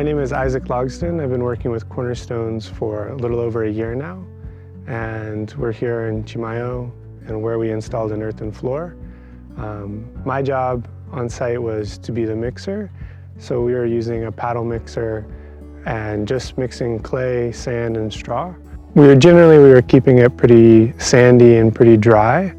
My name is Isaac Logston. I've been working with Cornerstones for a little over a year now, and we're here in Chimayo, and where we installed an earthen floor. My job on site was to be the mixer, so we were using a paddle mixer and just mixing clay, sand, and straw. We were keeping it pretty sandy and pretty dry,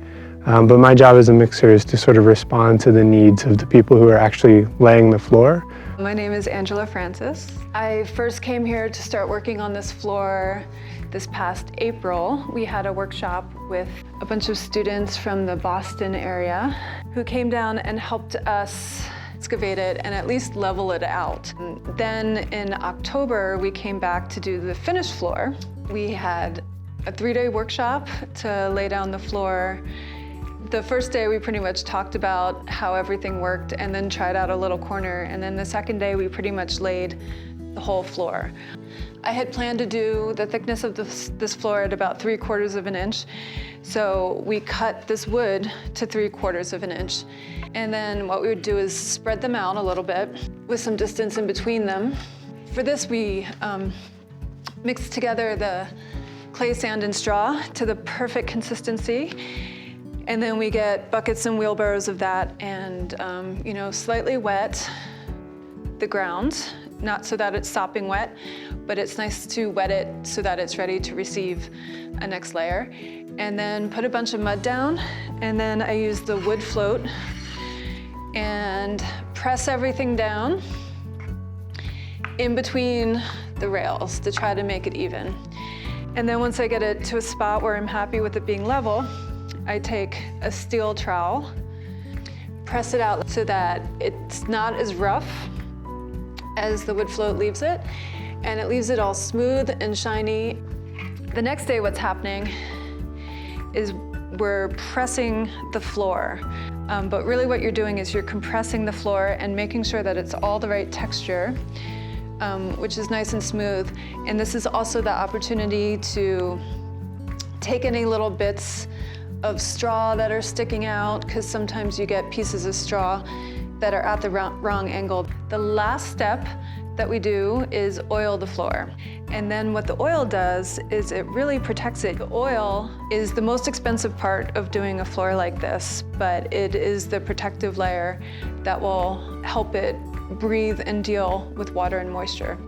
but my job as a mixer is to sort of respond to the needs of the people who are actually laying the floor. My name is Angela Francis. I first came here to start working on this floor this past April. We had a workshop with a bunch of students from the Boston area who came down and helped us excavate it and at least level it out. Then in October, we came back to do the finished floor. We had a 3-day workshop to lay down the floor. The first day we pretty much talked about how everything worked and then tried out a little corner. And then the second day we pretty much laid the whole floor. I had planned to do the thickness of this floor at about 3/4 of an inch. So we cut this wood to 3/4 of an inch. And then what we would do is spread them out a little bit with some distance in between them. For this we mixed together the clay, sand, and straw to the perfect consistency. And then we get buckets and wheelbarrows of that and slightly wet the ground, not so that it's sopping wet, but it's nice to wet it so that it's ready to receive a next layer. And then put a bunch of mud down, and then I use the wood float and press everything down in between the rails to try to make it even. And then once I get it to a spot where I'm happy with it being level, I take a steel trowel, press it out so that it's not as rough as the wood float leaves it, and it leaves it all smooth and shiny. The next day what's happening is we're pressing the floor, but really what you're doing is you're compressing the floor and making sure that it's all the right texture, which is nice and smooth. And this is also the opportunity to take any little bits of straw that are sticking out, because sometimes you get pieces of straw that are at the wrong angle. The last step that we do is oil the floor. And then what the oil does is it really protects it. The oil is the most expensive part of doing a floor like this, but it is the protective layer that will help it breathe and deal with water and moisture.